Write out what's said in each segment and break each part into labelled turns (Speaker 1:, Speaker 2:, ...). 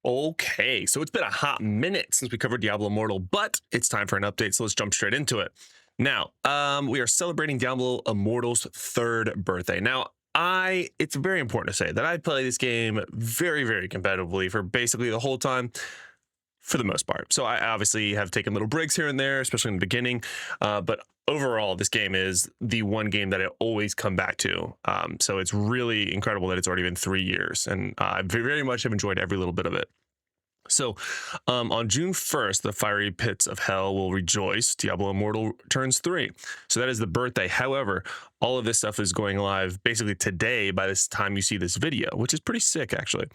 Speaker 1: Okay, so it's been a hot minute since we covered Diablo Immortal, but it's time for an update, so let's jump straight into it. Now, we are celebrating Diablo Immortal's third birthday. Now, it's very important to say that I play this game very, very competitively for basically the whole time, for the most part. So I obviously have taken little breaks here and there, especially in the beginning, but overall, this game is the one game that I always come back to. So it's really incredible that it's already been 3 years, and I very much have enjoyed every little bit of it. So, on June 1st, the fiery pits of hell will rejoice. Diablo Immortal turns 3. So that is the birthday. However, all of this stuff is going live basically today by this time you see this video, which is pretty sick, actually.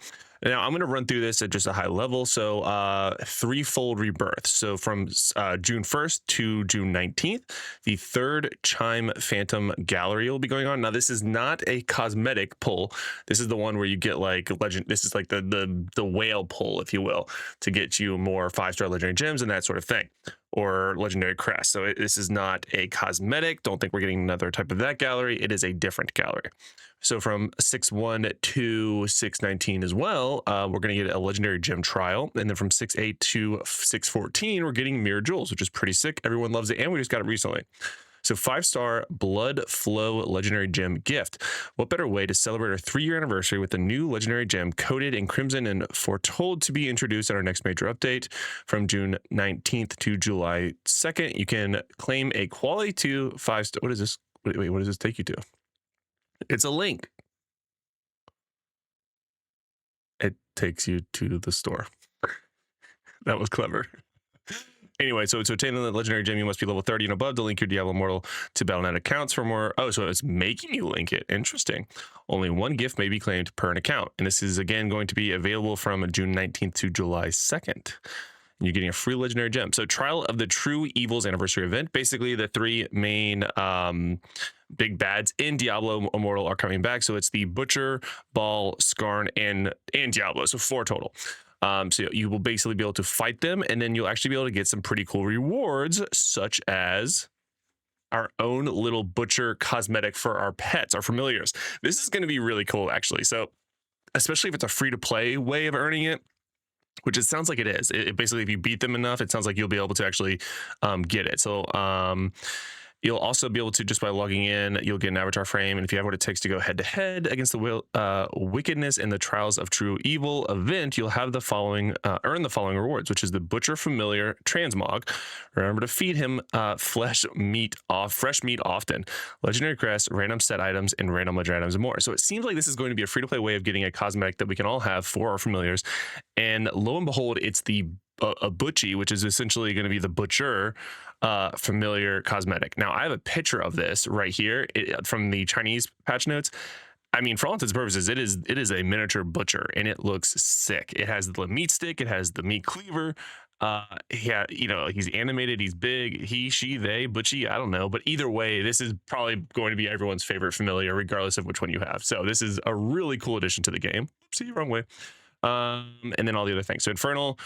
Speaker 1: Now, I'm going to run through this at just a high level. So, Threefold Rebirth. So, from June 1st to June 19th, the third Chime Phantom Gallery will be going on. Now, this is not a cosmetic pull. This is the one where you get like legend. This is like the whale pull, if you will, to get you more 5-star legendary gems and that sort of thing, or legendary crest. So this is not a cosmetic. Don't think we're getting another type of that gallery. It is a different gallery. So from 6/1 to 6/19 as well, we're going to get a legendary gem trial. And then from 6/8 to 6/14, we're getting mirror jewels, which is pretty sick. Everyone loves it. And we just got it recently. So 5-star Blood Flow legendary gem gift. What better way to celebrate our 3-year anniversary with a new legendary gem coated in crimson and foretold to be introduced at our next major update from June 19th to July 2nd. You can claim a quality 2 5-star. What is this? Wait, what does this take you to? It's a link. It takes you to the store. That was clever. Anyway, so to obtain the legendary gem, you must be level 30 and above to link your Diablo Immortal to Battle.net accounts for more. Oh, so it's making you link it. Interesting. Only one gift may be claimed per an account. And this is, again, going to be available from June 19th to July 2nd. And you're getting a free legendary gem. So Trial of the True Evils anniversary event. Basically, the 3 main big bads in Diablo Immortal are coming back. So it's the Butcher, Baal, Skarn, and Diablo. So 4 total. So you will basically be able to fight them, and then you'll actually be able to get some pretty cool rewards, such as our own little butcher cosmetic for our pets, our familiars. This is going to be really cool, actually. So especially if it's a free-to-play way of earning it, which it sounds like it is. It basically, if you beat them enough, it sounds like you'll be able to actually get it. So you'll also be able to, just by logging in, you'll get an avatar frame. And if you have what it takes to go head to head against the wickedness in the Trials of True Evil event, you'll have the following, earn the following rewards, which is the Butcher Familiar Transmog. Remember to feed him fresh meat often, legendary crest, random set items, and random legendary items and more. So it seems like this is going to be a free-to-play way of getting a cosmetic that we can all have for our familiars. And lo and behold, it's the a Butchie, which is essentially going to be the Butcher familiar cosmetic. Now, I have a picture of this right here from the Chinese patch notes. I mean, for all intents and purposes, it is a miniature Butcher, and it looks sick. It has the meat stick, it has the meat cleaver. Yeah, you know, he's animated, he's big, he, she, they, Butchie, I don't know, but either way, this is probably going to be everyone's favorite familiar, regardless of which one you have. So this is a really cool addition to the game. See, wrong way. And then all the other things. So Infernal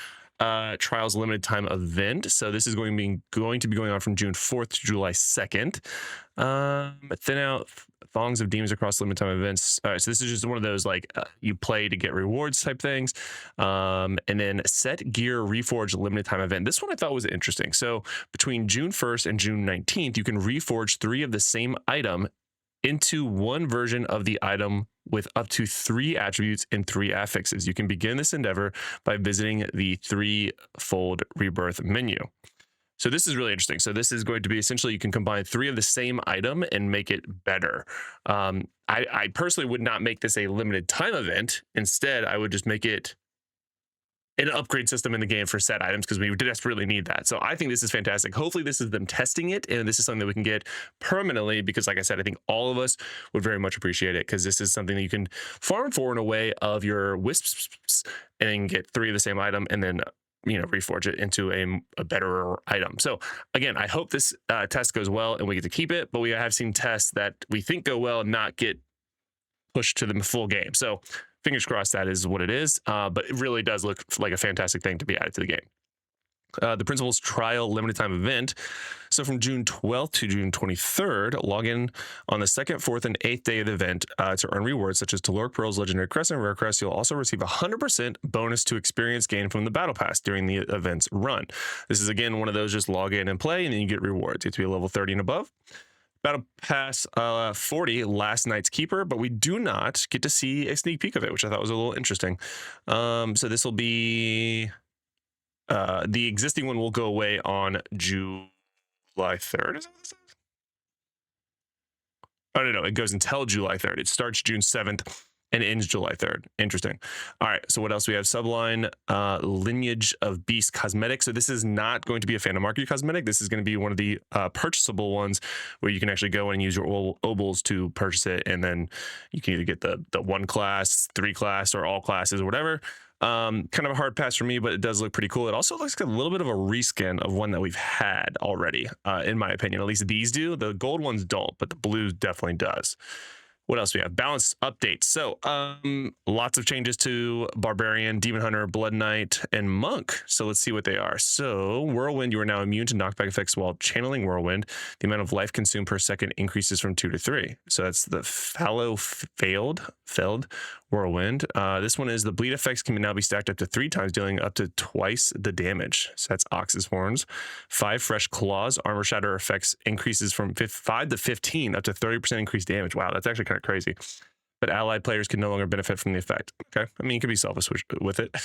Speaker 1: Trials limited time event. So this is going to be going on from June 4th to July 2nd. Thin out thongs of demons across limited time events. All right, so this is just one of those like you play to get rewards type things. And then set gear reforge limited time event. This one I thought was interesting. So between June 1st and June 19th, you can reforge 3 of the same item into one version of the item with up to 3 attributes and 3 affixes. You can begin this endeavor by visiting the Threefold Rebirth menu. So this is really interesting. So this is going to be essentially you can combine 3 of the same item and make it better. I personally would not make this a limited time event. Instead, I would just make it an upgrade system in the game for set items because we desperately need that. So I think this is fantastic. Hopefully this is them testing it, and this is something that we can get permanently because, like I said, I think all of us would very much appreciate it because this is something that you can farm for in a way of your wisps and get 3 of the same item and then, you know, reforge it into a better item. So again, I hope this test goes well and we get to keep it, but we have seen tests that we think go well and not get pushed to the full game. So fingers crossed that is what it is, but it really does look like a fantastic thing to be added to the game. The Principal's Trial limited time event. So from June 12th to June 23rd, log in on the 2nd, 4th, and 8th day of the event to earn rewards such as Taloric Pearls, Legendary Crest, and Rare Crest. You'll also receive 100% bonus to experience gain from the Battle Pass during the event's run. This is, again, one of those just log in and play, and then you get rewards. You have to be a level 30 and above. Battle Pass 40, last night's keeper, but we do not get to see a sneak peek of it, which I thought was a little interesting. So this will be the existing one will go away on July 3rd. Is that what this is? Oh, no, it goes until July 3rd. It starts June 7th and ends July 3rd. Interesting. All right, so what else we have? Subline Lineage of Beast cosmetic. So this is not going to be a Phantom Market cosmetic. This is going to be one of the purchasable ones where you can actually go and use your obols to purchase it, and then you can either get the 1 class, 3 class, or all classes or whatever. Kind of a hard pass for me, but it does look pretty cool. It also looks like a little bit of a reskin of one that we've had already, in my opinion. At least these do. The gold ones don't, but the blue definitely does. What else do we have? Balance updates. So lots of changes to Barbarian, Demon Hunter, Blood Knight, and Monk. So let's see what they are. So Whirlwind, you are now immune to knockback effects while channeling Whirlwind. The amount of life consumed per second increases from 2 to 3. So that's the failed Whirlwind. This one is the bleed effects can now be stacked up to 3 times, dealing up to twice the damage. So that's Ox's Horns. 5 fresh claws. Armor shatter effects increases from 5 to 15, up to 30% increased damage. Wow, that's actually kind of crazy. But allied players can no longer benefit from the effect. Okay, I mean, you can be selfish with it.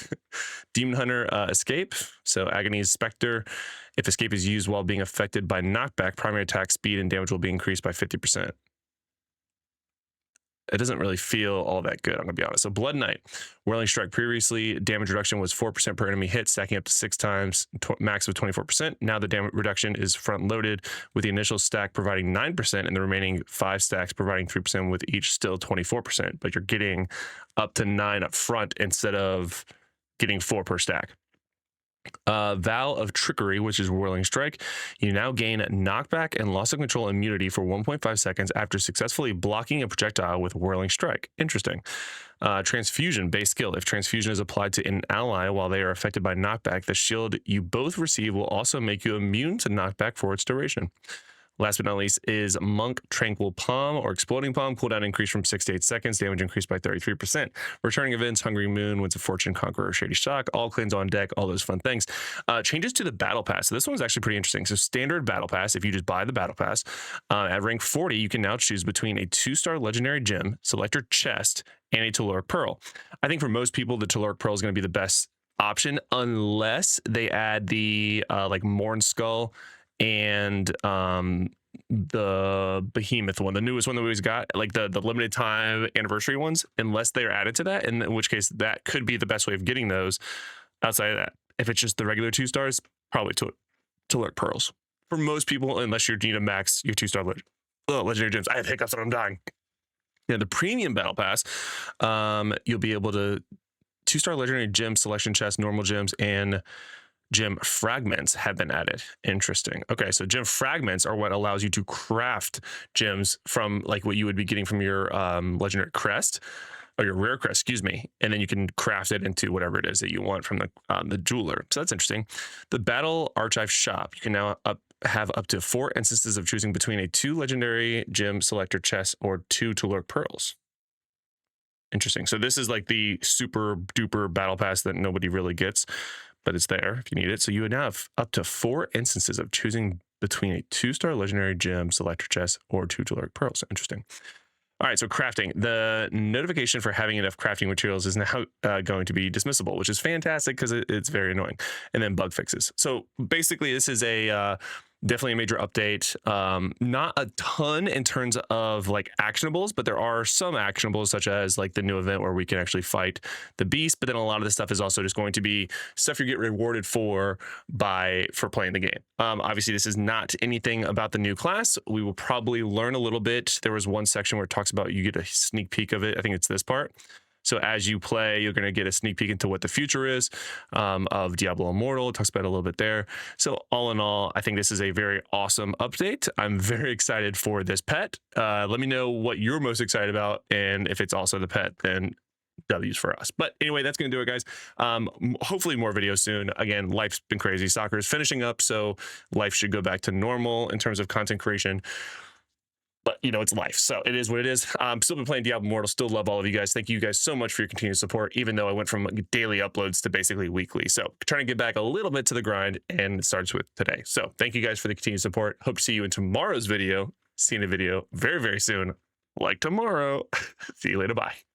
Speaker 1: Demon Hunter escape. So Agony's Spectre. If escape is used while being affected by knockback, primary attack speed and damage will be increased by 50%. It doesn't really feel all that good, I'm gonna be honest. So Blood Knight, Whirling Strike. Previously, damage reduction was 4% per enemy hit, stacking up to 6 times, max of 24%. Now the damage reduction is front loaded, with the initial stack providing 9% and the remaining 5 stacks providing 3%, with each still 24%. But you're getting up to 9 up front instead of getting 4 per stack. Vow of Trickery, which is Whirling Strike. You now gain knockback and loss of control immunity for 1.5 seconds after successfully blocking a projectile with Whirling Strike. Interesting. Transfusion, base skill. If transfusion is applied to an ally while they are affected by knockback, the shield you both receive will also make you immune to knockback for its duration. Last but not least is Monk Tranquil Palm or Exploding Palm. Cooldown increased from 6 to 8 seconds. Damage increased by 33%. Returning events, Hungry Moon, Winds of Fortune, Conqueror, Shady Shock, all clans on deck, all those fun things. Changes to the Battle Pass. So this one's actually pretty interesting. So standard Battle Pass, if you just buy the Battle Pass, at rank 40, you can now choose between a 2-star Legendary Gem, Selector Chest, and a Taloric Pearl. I think for most people, the Taloric Pearl is going to be the best option, unless they add the like Morn Skull and the Behemoth one, the newest one that we always got, like the limited time anniversary ones, unless they're added to that, in which case that could be the best way of getting those. Outside of that, if it's just the regular 2 stars, probably Taloric Pearls for most people, unless you need to max your 2-star Legendary Gems. I have hiccups and I'm dying. Yeah, the premium Battle Pass, you'll be able to 2-star Legendary Gem Selection Chest, normal gems, and gem fragments have been added. Interesting. Okay, so gem fragments are what allows you to craft gems from like what you would be getting from your legendary crest, or your rare crest, excuse me, and then you can craft it into whatever it is that you want from the jeweler. So that's interesting. The Battle Archive shop, you can now have up to 4 instances of choosing between a 2 legendary gem selector chest or 2 Taloric Pearls. Interesting. So this is like the super duper battle pass that nobody really gets, but it's there if you need it. So you would now have up to 4 instances of choosing between a 2-star legendary gem selector chest or 2 Taloric Pearls. Interesting. All right, so crafting. The notification for having enough crafting materials is now going to be dismissible, which is fantastic because it's very annoying. And then bug fixes. So basically, this is a definitely a major update. Not a ton in terms of like actionables, but there are some actionables, such as like the new event where we can actually fight the beast. But then a lot of this stuff is also just going to be stuff you get rewarded for playing the game. Obviously, this is not anything about the new class. We will probably learn a little bit. There was one section where it talks about you get a sneak peek of it. I think it's this part. So as you play, you're going to get a sneak peek into what the future is of Diablo Immortal. It talks about it a little bit there. So all in all, I think this is a very awesome update. I'm very excited for this pet. Let me know what you're most excited about, and if it's also the pet, then W's for us. But anyway, that's going to do it, guys. Hopefully more videos soon. Again, life's been crazy. Soccer is finishing up, so life should go back to normal in terms of content creation. But you know, it's life, so it is what it is. Still been playing Diablo Immortal. Still love all of you guys. Thank you guys so much for your continued support, even though I went from daily uploads to basically weekly. So trying to get back a little bit to the grind, and it starts with today. So thank you guys for the continued support. Hope to see you in tomorrow's video. See you in a video very, very soon, like tomorrow. See you later. Bye.